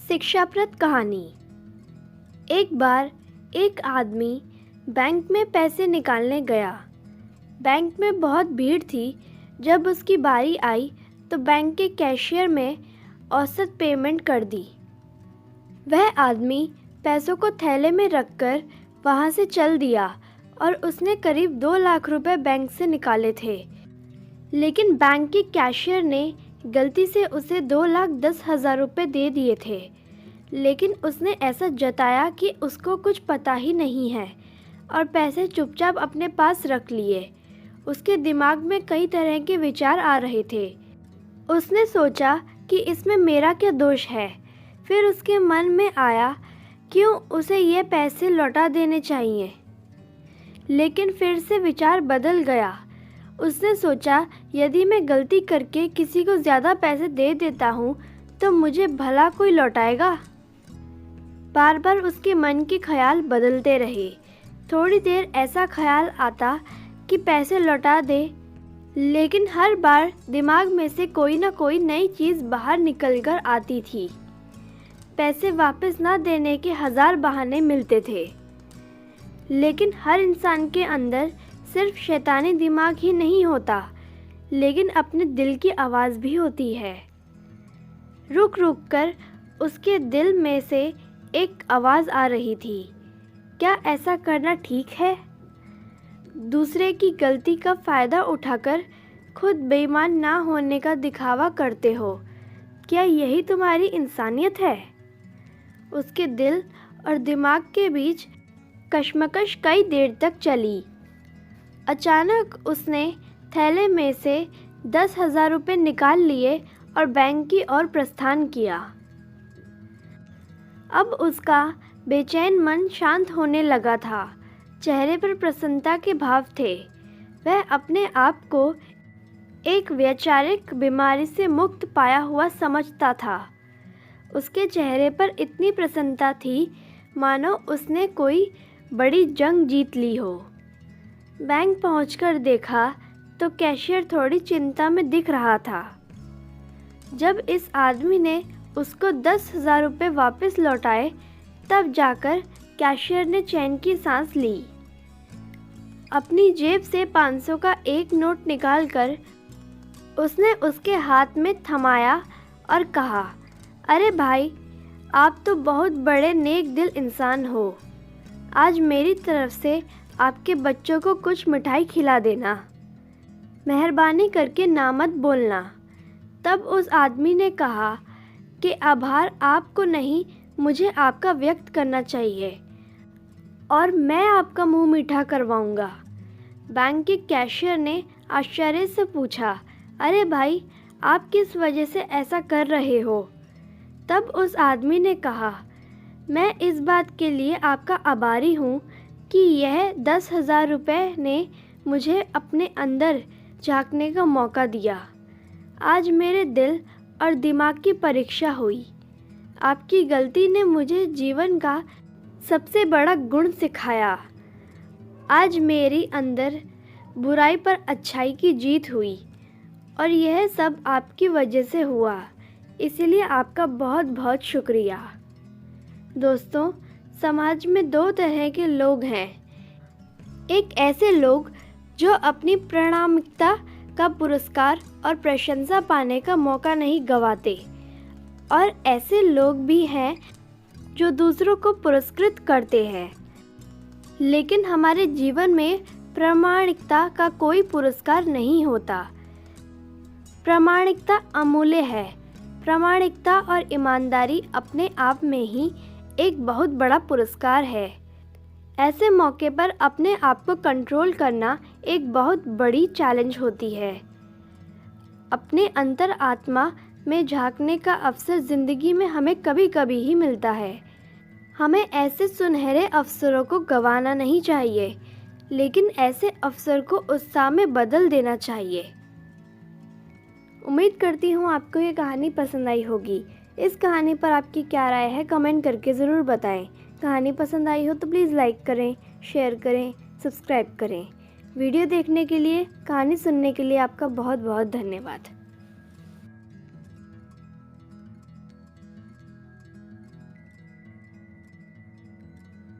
शिक्षाप्रद कहानी। एक बार एक आदमी बैंक में पैसे निकालने गया। बैंक में बहुत भीड़ थी। जब उसकी बारी आई तो बैंक के कैशियर में औसत पेमेंट कर दी। वह आदमी पैसों को थैले में रखकर वहाँ से चल दिया और उसने करीब 2 लाख रुपए बैंक से निकाले थे। लेकिन बैंक के कैशियर ने गलती से उसे 2,10,000 रुपये दे दिए थे। लेकिन उसने ऐसा जताया कि उसको कुछ पता ही नहीं है और पैसे चुपचाप अपने पास रख लिए। उसके दिमाग में कई तरह के विचार आ रहे थे। उसने सोचा कि इसमें मेरा क्या दोष है। फिर उसके मन में आया क्यों उसे ये पैसे लौटा देने चाहिए। लेकिन फिर से विचार बदल गया। उसने सोचा यदि मैं गलती करके किसी को ज़्यादा पैसे दे देता हूँ तो मुझे भला कोई लौटाएगा। बार बार उसके मन के ख्याल बदलते रहे। थोड़ी देर ऐसा ख्याल आता कि पैसे लौटा दे, लेकिन हर बार दिमाग में से कोई ना कोई नई चीज़ बाहर निकल कर आती थी। पैसे वापस ना देने के 1000 बहाने मिलते थे। लेकिन हर इंसान के अंदर सिर्फ शैतानी दिमाग ही नहीं होता, लेकिन अपने दिल की आवाज़ भी होती है। रुक रुक कर उसके दिल में से एक आवाज़ आ रही थी, क्या ऐसा करना ठीक है? दूसरे की गलती का फ़ायदा उठाकर खुद बेईमान ना होने का दिखावा करते हो, क्या यही तुम्हारी इंसानियत है? उसके दिल और दिमाग के बीच कशमकश कई देर तक चली। अचानक उसने थैले में से 10,000 रुपये निकाल लिए और बैंक की ओर प्रस्थान किया। अब उसका बेचैन मन शांत होने लगा था। चेहरे पर प्रसन्नता के भाव थे। वह अपने आप को एक वैचारिक बीमारी से मुक्त पाया हुआ समझता था। उसके चेहरे पर इतनी प्रसन्नता थी मानो उसने कोई बड़ी जंग जीत ली हो। बैंक पहुंचकर देखा तो कैशियर थोड़ी चिंता में दिख रहा था। जब इस आदमी ने उसको 10,000 रुपये वापस लौटाए तब जाकर कैशियर ने चैन की सांस ली। अपनी जेब से 500 का एक नोट निकालकर उसने उसके हाथ में थमाया और कहा, अरे भाई, आप तो बहुत बड़े नेक दिल इंसान हो। आज मेरी तरफ से आपके बच्चों को कुछ मिठाई खिला देना। मेहरबानी करके ना मत बोलना। तब उस आदमी ने कहा कि आभार आपको नहीं, मुझे आपका व्यक्त करना चाहिए और मैं आपका मुंह मीठा करवाऊंगा। बैंक के कैशियर ने आश्चर्य से पूछा, अरे भाई, आप किस वजह से ऐसा कर रहे हो? तब उस आदमी ने कहा, मैं इस बात के लिए आपका आभारी हूँ कि यह 10,000 रुपये ने मुझे अपने अंदर झांकने का मौका दिया। आज मेरे दिल और दिमाग की परीक्षा हुई। आपकी गलती ने मुझे जीवन का सबसे बड़ा गुण सिखाया। आज मेरी अंदर बुराई पर अच्छाई की जीत हुई और यह सब आपकी वजह से हुआ। इसलिए आपका बहुत बहुत शुक्रिया। दोस्तों, समाज में 2 तरह के लोग हैं। एक ऐसे लोग जो अपनी प्रामाणिकता का पुरस्कार और प्रशंसा पाने का मौका नहीं गंवाते, और ऐसे लोग भी हैं जो दूसरों को पुरस्कृत करते हैं। लेकिन हमारे जीवन में प्रामाणिकता का कोई पुरस्कार नहीं होता। प्रामाणिकता अमूल्य है। प्रामाणिकता और ईमानदारी अपने आप में ही एक बहुत बड़ा पुरस्कार है। ऐसे मौके पर अपने आप को कंट्रोल करना एक बहुत बड़ी चैलेंज होती है। अपने अंतर आत्मा में झांकने का अवसर ज़िंदगी में हमें कभी कभी ही मिलता है। हमें ऐसे सुनहरे अवसरों को गंवाना नहीं चाहिए, लेकिन ऐसे अवसर को उत्साह में बदल देना चाहिए। उम्मीद करती हूँ आपको ये कहानी पसंद आई होगी। इस कहानी पर आपकी क्या राय है कमेंट करके ज़रूर बताएं। कहानी पसंद आई हो तो प्लीज़ लाइक करें, शेयर करें, सब्सक्राइब करें। वीडियो देखने के लिए, कहानी सुनने के लिए आपका बहुत बहुत धन्यवाद।